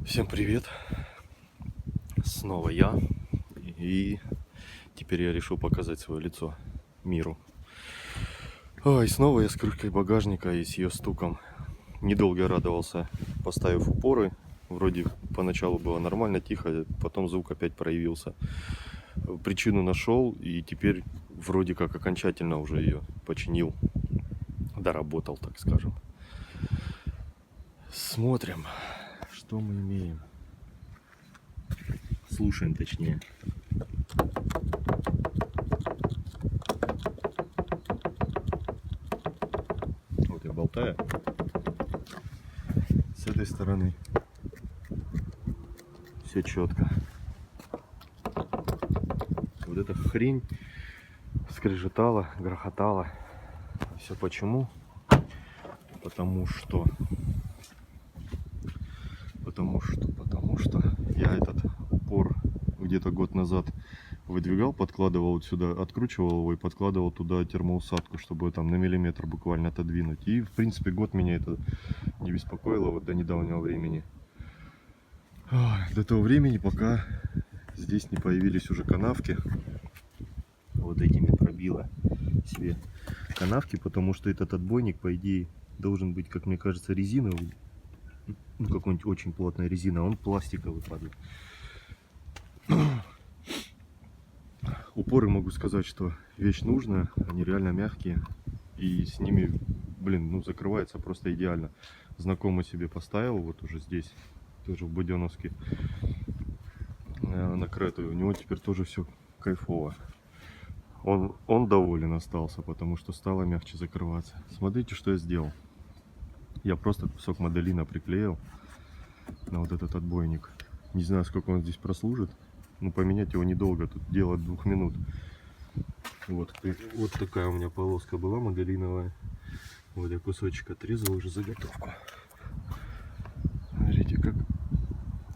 Всем привет! Снова я. И теперь я решил показать свое лицо миру. И снова я с крышкой багажника и с ее стуком. Недолго радовался, поставив упоры. Вроде поначалу было нормально, тихо, потом звук опять проявился. Причину нашел, и теперь вроде как окончательно уже ее починил. Доработал, так скажем. Смотрим, что мы имеем. Слушаем, точнее. Вот я болтаю. С этой стороны все четко. Вот эта хрень скрежетала, грохотала. Все почему? Потому что я этот упор где-то год назад выдвигал, подкладывал вот сюда, откручивал его и подкладывал туда термоусадку, чтобы там на миллиметр буквально отодвинуть. И в принципе год меня это не беспокоило вот до недавнего времени. До того времени, пока здесь не появились уже канавки. Вот этими пробило себе канавки, потому что этот отбойник, по идее, должен быть, как мне кажется, резиновый. Ну, какой-нибудь очень плотная резина, а он пластиковый падает. Упоры, могу сказать, что вещь нужная, они реально мягкие. И с ними, блин, закрывается просто идеально. Знакомый себе поставил, вот уже здесь, тоже в Буденновске, на Крету. У него теперь тоже все кайфово. Он доволен остался, потому что стало мягче закрываться. Смотрите, что я сделал. Я просто кусок моделина приклеил на вот этот отбойник. Не знаю, сколько он здесь прослужит. Но поменять его недолго, тут дело 2 минут. Вот такая у меня полоска была моделиновая. Вот я кусочек отрезал уже заготовку. Смотрите, как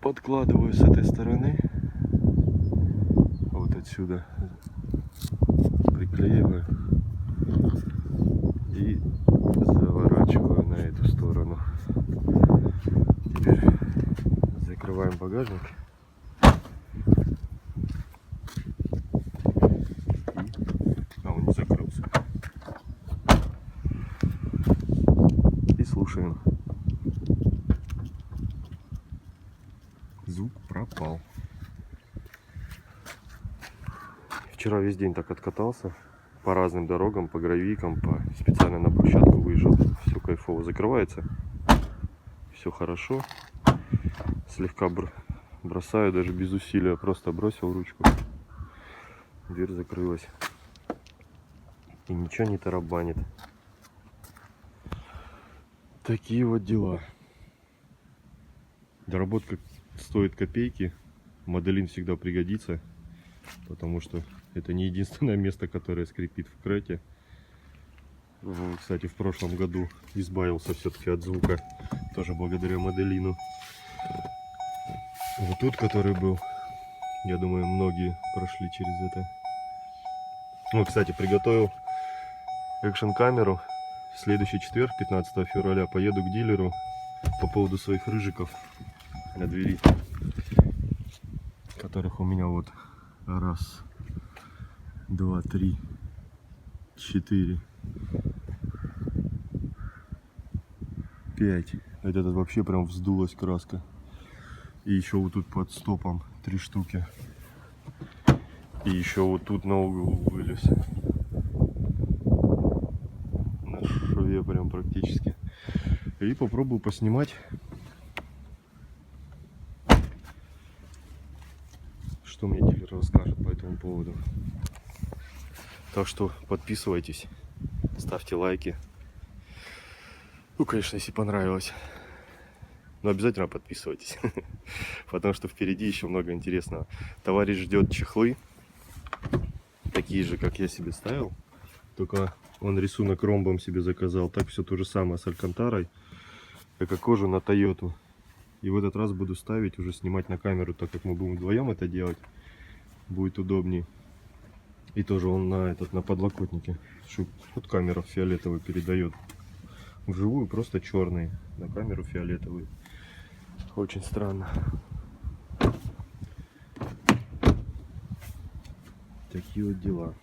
подкладываю с этой стороны. Вот отсюда приклеиваю и заворачиваю на эту сторону. Теперь закрываем багажник. Он не закрылся. И слушаем. Звук пропал. Вчера весь день так откатался по разным дорогам, по гравийкам, специально на брусчатку выезжал. Все кайфово закрывается. Все хорошо. Слегка бросаю даже без усилия. Просто бросил ручку. Дверь закрылась. И ничего не тарабанит. Такие вот дела. Доработка стоит копейки. Моделин всегда пригодится. Потому что это не единственное место, которое скрипит в Крете. Кстати, в прошлом году избавился все-таки от звука. Тоже благодаря моделину. Вот тут, который был, я думаю, многие прошли через это. Кстати, приготовил экшн-камеру. В следующий четверг, 15 февраля, поеду к дилеру по поводу своих рыжиков на двери, которых у меня вот 1, 2, 3, 4, 5. Вот этот вообще прям вздулась краска. И еще вот тут под стопом 3 штуки. И еще вот тут на угол вылез. На шве прям практически. И попробую поснимать, что мне дилер расскажет по этому поводу. Так что подписывайтесь, ставьте лайки. Конечно, если понравилось. Но обязательно подписывайтесь. Потому что впереди еще много интересного. Товарищ ждет чехлы. Такие же, как я себе ставил. Только он рисунок ромбом себе заказал. Так все то же самое с Алькантарой. Как кожу на Тойоту. И в этот раз буду ставить, уже снимать на камеру, так как мы будем вдвоем это делать. Будет удобнее. И тоже он на подлокотнике. Вот камера фиолетовый передает. Вживую просто черный. На камеру фиолетовый. Очень странно. Такие вот дела.